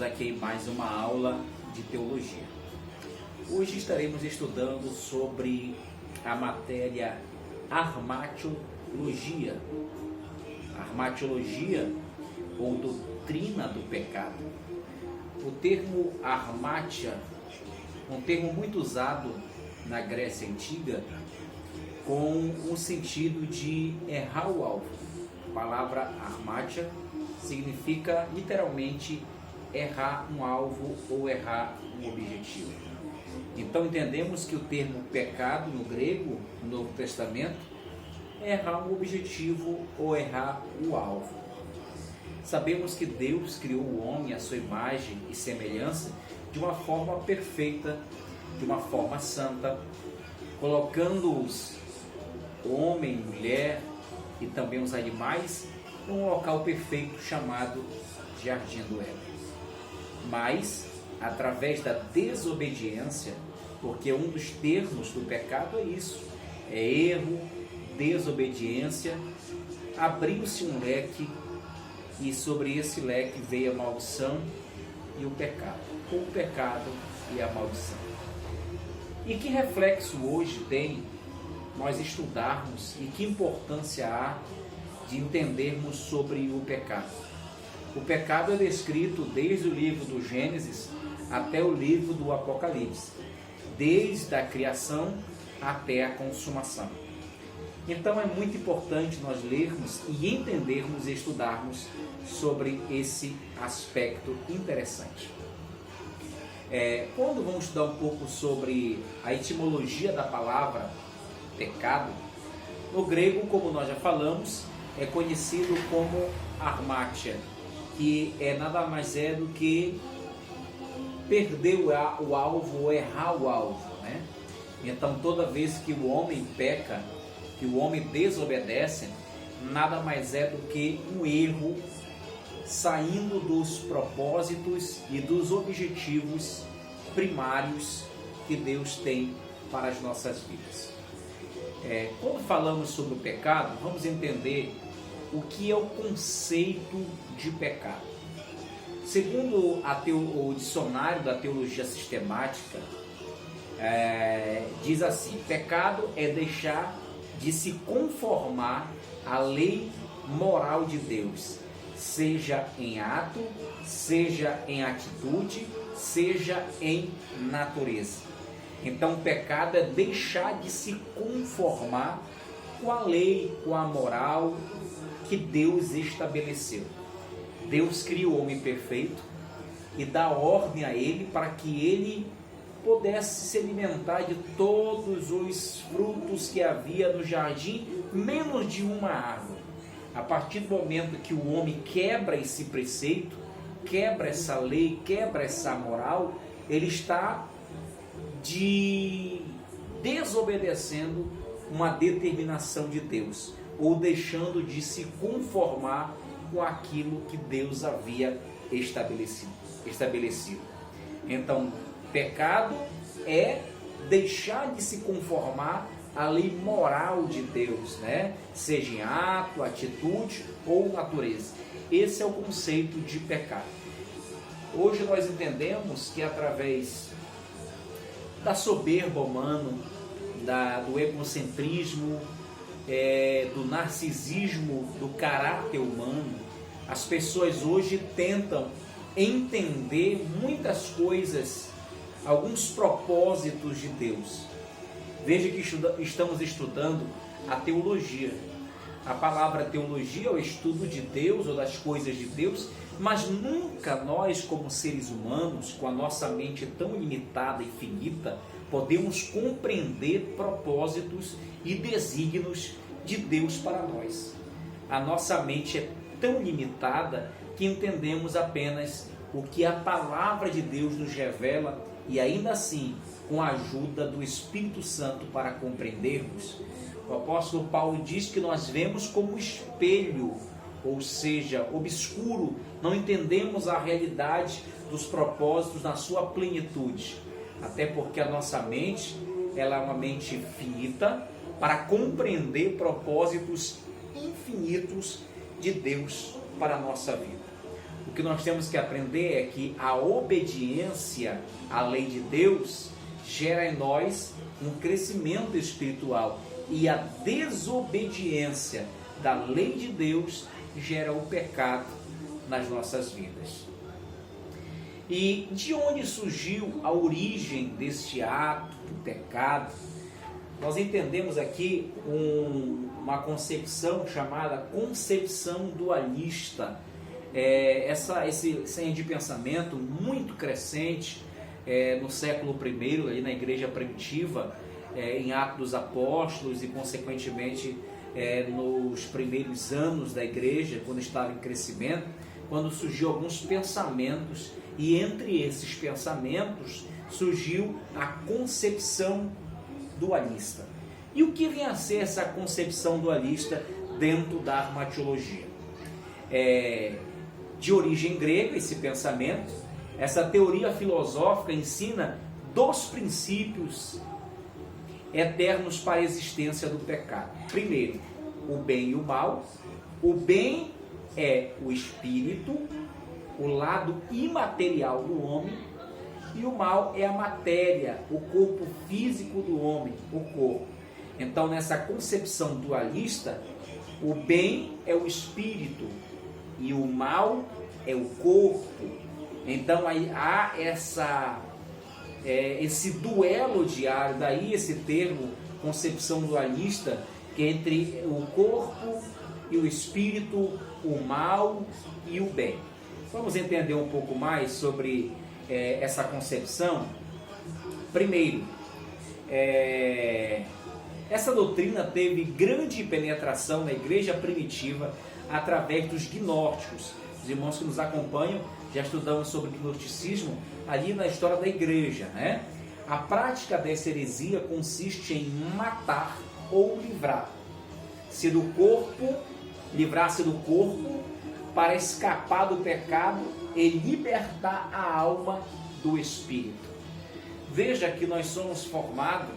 Aqui mais uma aula de teologia. Hoje estaremos estudando sobre a matéria armatiologia. Armatiologia ou doutrina do pecado. O termo armatia, um termo muito usado na Grécia Antiga, com o sentido de errar o alvo. A palavra armatia significa literalmente errar um alvo ou errar um objetivo. Então entendemos que o termo pecado no grego, no Novo Testamento, é errar um objetivo ou errar o alvo. Sabemos que Deus criou o homem à sua imagem e semelhança de uma forma perfeita, de uma forma santa, colocando-os, homem, mulher e também os animais, num local perfeito chamado Jardim do Éden. Mas, através da desobediência, porque um dos termos do pecado é isso, é erro, desobediência, abriu-se um leque e sobre esse leque veio a maldição e o pecado, o pecado e a maldição. E que reflexo hoje tem nós estudarmos e que importância há de entendermos sobre o pecado? O pecado é descrito desde o livro do Gênesis até o livro do Apocalipse, desde a criação até a consumação. Então é muito importante nós lermos e entendermos e estudarmos sobre esse aspecto interessante. Quando vamos estudar um pouco sobre a etimologia da palavra pecado, no grego, como nós já falamos, é conhecido como armatia, que nada mais é do que perder o alvo ou errar o alvo, né? Então toda vez que o homem peca, que o homem desobedece, nada mais é do que um erro saindo dos propósitos e dos objetivos primários que Deus tem para as nossas vidas. Quando falamos sobre o pecado, vamos entender o que é o conceito de pecado. Segundo o dicionário da teologia sistemática, diz assim: pecado é deixar de se conformar à lei moral de Deus, seja em ato, seja em atitude, seja em natureza. Então, o pecado é deixar de se conformar com a lei, com a moral que Deus estabeleceu. Deus cria o homem perfeito e dá ordem a ele para que ele pudesse se alimentar de todos os frutos que havia no jardim, menos de uma árvore. A partir do momento que o homem quebra esse preceito, quebra essa lei, quebra essa moral, ele está desobedecendo uma determinação de Deus, ou deixando de se conformar com aquilo que Deus havia estabelecido. Então, pecado é deixar de se conformar à lei moral de Deus, né? Seja em ato, atitude ou natureza. Esse é o conceito de pecado. Hoje nós entendemos que através da soberba humana, do egocentrismo, do narcisismo, do caráter humano, as pessoas hoje tentam entender muitas coisas, alguns propósitos de Deus. Veja que estamos estudando a teologia. A palavra teologia é o estudo de Deus ou das coisas de Deus, mas nunca nós, como seres humanos, com a nossa mente tão limitada e finita, podemos compreender propósitos e desígnios de Deus para nós. A nossa mente é tão limitada que entendemos apenas o que a palavra de Deus nos revela e ainda assim com a ajuda do Espírito Santo para compreendermos. O apóstolo Paulo diz que nós vemos como espelho, ou seja, obscuro, não entendemos a realidade dos propósitos na sua plenitude, até porque a nossa mente, ela é uma mente finita para compreender propósitos infinitos de Deus para a nossa vida. O que nós temos que aprender é que a obediência à lei de Deus gera em nós um crescimento espiritual, e a desobediência da lei de Deus gera o pecado nas nossas vidas. E de onde surgiu a origem deste ato do pecado? Nós entendemos aqui uma concepção chamada concepção dualista. Esse linha de pensamento muito crescente no século I, ali na igreja primitiva, em Atos dos Apóstolos e consequentemente nos primeiros anos da igreja, quando estava em crescimento, quando surgiu alguns pensamentos, e entre esses pensamentos surgiu a concepção dualista. E o que vem a ser essa concepção dualista dentro da armatiologia? De origem grega esse pensamento. Essa teoria filosófica ensina 2 princípios eternos para a existência do pecado. Primeiro, o bem e o mal. O bem é o espírito, o lado imaterial do homem, e o mal é a matéria, o corpo físico do homem, o corpo. Então, nessa concepção dualista, o bem é o espírito e o mal é o corpo. Então, aí há esse duelo diário, daí esse termo, concepção dualista, que é entre o corpo e o espírito, o mal e o bem. Vamos entender um pouco mais sobre essa concepção. Primeiro, essa doutrina teve grande penetração na igreja primitiva através dos gnósticos. Os irmãos que nos acompanham já estudamos sobre gnosticismo ali na história da igreja, né? A prática dessa heresia consiste em matar ou livrar-se do corpo para escapar do pecado e libertar a alma do espírito. Veja que nós somos formados,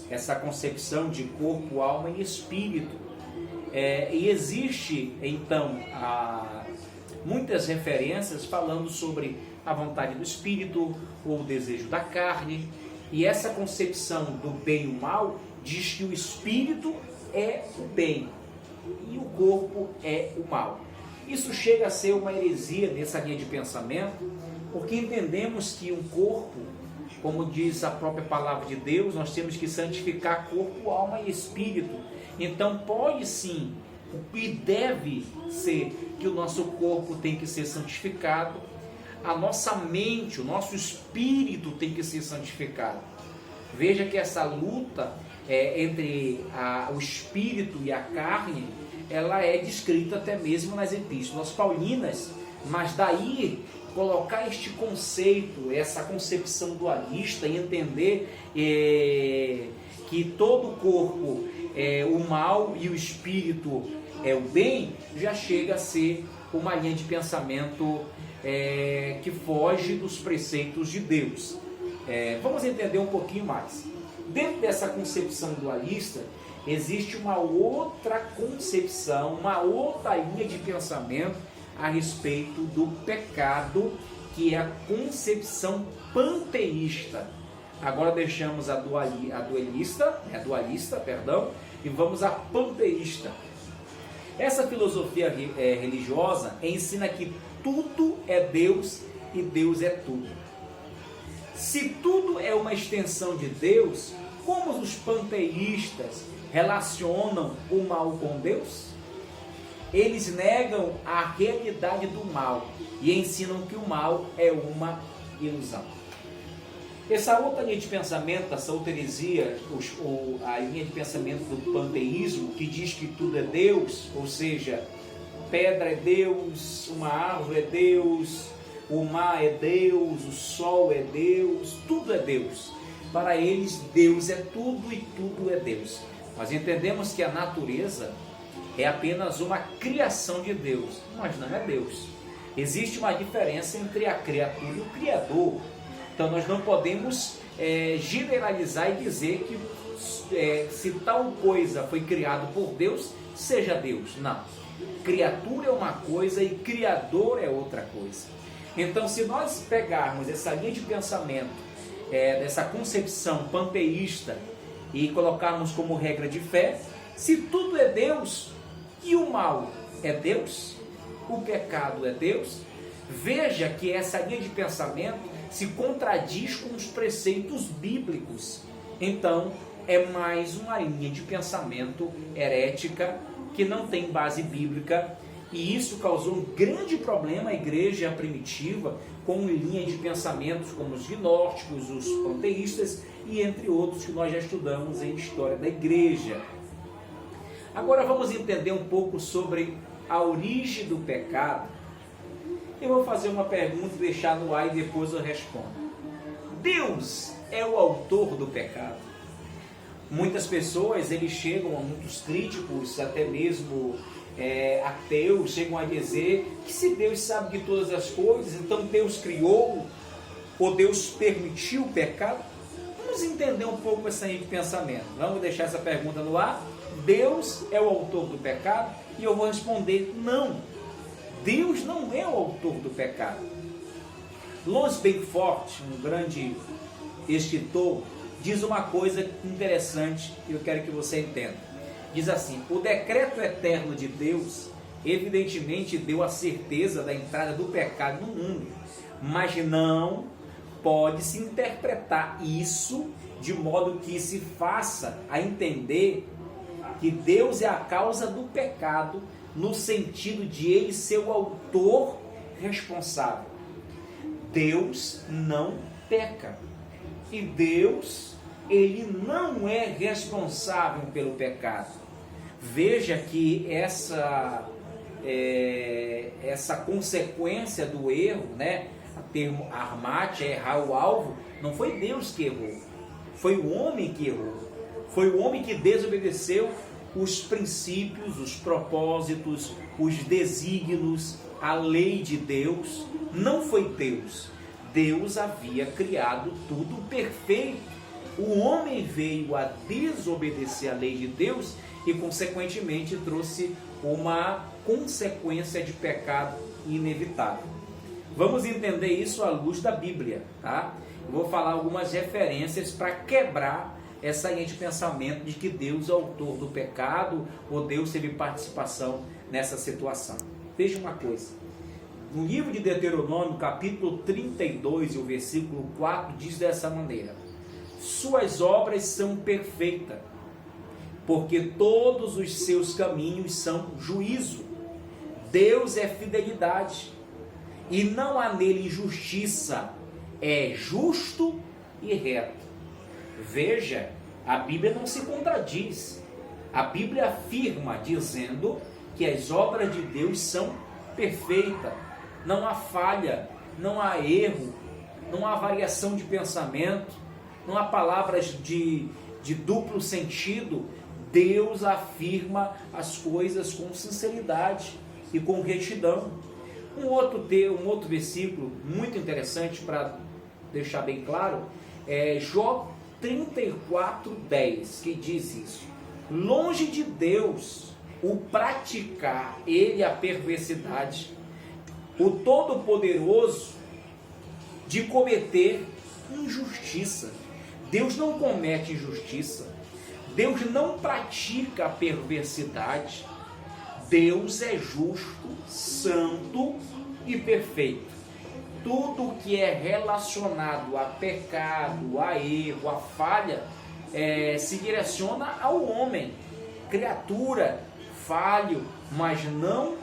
essa concepção de corpo, alma e espírito. E existe, então, muitas referências falando sobre a vontade do espírito ou o desejo da carne. E essa concepção do bem e o mal diz que o espírito é o bem e o corpo é o mal. Isso chega a ser uma heresia nessa linha de pensamento, porque entendemos que um corpo, como diz a própria palavra de Deus, nós temos que santificar corpo, alma e espírito. Então pode sim, e deve ser, que o nosso corpo tem que ser santificado, a nossa mente, o nosso espírito tem que ser santificado. Veja que essa luta entre o espírito e a carne, ela é descrita até mesmo nas epístolas paulinas, mas daí colocar este conceito, essa concepção dualista e entender que todo o corpo é o mal e o espírito é o bem, já chega a ser uma linha de pensamento que foge dos preceitos de Deus. Vamos entender um pouquinho mais. Dentro dessa concepção dualista, existe uma outra concepção, uma outra linha de pensamento a respeito do pecado, que é a concepção panteísta. Agora deixamos a dualista, e vamos à panteísta. Essa filosofia religiosa ensina que tudo é Deus e Deus é tudo. Se tudo é uma extensão de Deus, como os panteístas relacionam o mal com Deus? Eles negam a realidade do mal e ensinam que o mal é uma ilusão. Essa outra linha de pensamento, essa outra heresia, a linha de pensamento do panteísmo, que diz que tudo é Deus, ou seja, pedra é Deus, uma árvore é Deus, o mar é Deus, o sol é Deus, tudo é Deus. Para eles, Deus é tudo e tudo é Deus. Nós entendemos que a natureza é apenas uma criação de Deus, mas não é Deus. Existe uma diferença entre a criatura e o Criador. Então nós não podemos generalizar e dizer que se tal coisa foi criado por Deus, seja Deus. Não. Criatura é uma coisa e Criador é outra coisa. Então, se nós pegarmos essa linha de pensamento, dessa concepção panteísta, e colocarmos como regra de fé, se tudo é Deus e o mal é Deus, o pecado é Deus, veja que essa linha de pensamento se contradiz com os preceitos bíblicos. Então, é mais uma linha de pensamento herética que não tem base bíblica, e isso causou um grande problema à igreja primitiva, com linhas de pensamentos como os gnósticos, os panteístas e entre outros que nós já estudamos em história da igreja. Agora vamos entender um pouco sobre a origem do pecado. Eu vou fazer uma pergunta e deixar no ar e depois eu respondo. Deus é o autor do pecado? Muitas pessoas, eles chegam, muitos críticos, até mesmo ateus, chegam a dizer que se Deus sabe de todas as coisas, então Deus criou ou Deus permitiu o pecado? Vamos entender um pouco essa linha de pensamento. Vamos deixar essa pergunta no ar. Deus é o autor do pecado? E eu vou responder, não. Deus não é o autor do pecado. Louis Belfort, um grande escritor, diz uma coisa interessante e eu quero que você entenda. Diz assim: o decreto eterno de Deus evidentemente deu a certeza da entrada do pecado no mundo, mas não pode-se interpretar isso de modo que se faça a entender que Deus é a causa do pecado, no sentido de ele ser o autor responsável. Deus não peca. E Deus, ele não é responsável pelo pecado. Veja que essa consequência do erro, né? O termo armate, errar o alvo, não foi Deus que errou. Foi o homem que errou. Foi o homem que desobedeceu os princípios, os propósitos, os desígnios, a lei de Deus. Não foi Deus. Deus havia criado tudo perfeito. O homem veio a desobedecer a lei de Deus e, consequentemente, trouxe uma consequência de pecado inevitável. Vamos entender isso à luz da Bíblia, tá? Eu vou falar algumas referências para quebrar essa linha de pensamento de que Deus é o autor do pecado ou Deus teve participação nessa situação. Veja uma coisa. No livro de Deuteronômio, capítulo 32, e o versículo 4, diz dessa maneira: suas obras são perfeitas, porque todos os seus caminhos são juízo. Deus é fidelidade, e não há nele injustiça, é justo e reto. Veja, a Bíblia não se contradiz. A Bíblia afirma, dizendo que as obras de Deus são perfeitas. Não há falha, não há erro, não há variação de pensamento, não há palavras de duplo sentido. Deus afirma as coisas com sinceridade e com retidão. Um outro versículo muito interessante para deixar bem claro é Jó 34:10, que diz isso: longe de Deus o praticar ele a perversidade, o Todo-Poderoso de cometer injustiça. Deus não comete injustiça. Deus não pratica a perversidade. Deus é justo, santo e perfeito. Tudo que é relacionado a pecado, a erro, a falha, se direciona ao homem, criatura, falho, mas não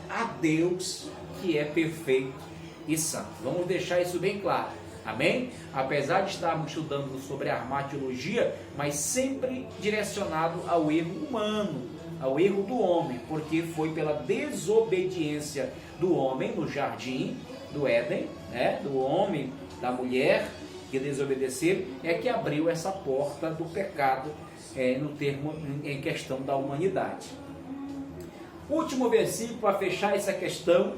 a Deus, que é perfeito e santo. Vamos deixar isso bem claro, amém? Apesar de estarmos estudando sobre a armatiologia, mas sempre direcionado ao erro humano, ao erro do homem, porque foi pela desobediência do homem no jardim do Éden, né? Do homem, da mulher que desobedeceram, é que abriu essa porta do pecado em questão da humanidade. Último versículo para fechar essa questão,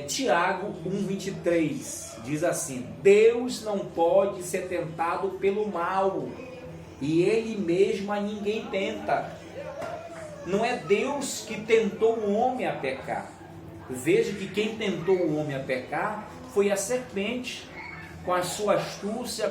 Tiago 1:23, diz assim: Deus não pode ser tentado pelo mal, e ele mesmo a ninguém tenta. Não é Deus que tentou o homem a pecar. Veja que quem tentou o homem a pecar foi a serpente, com a sua astúcia,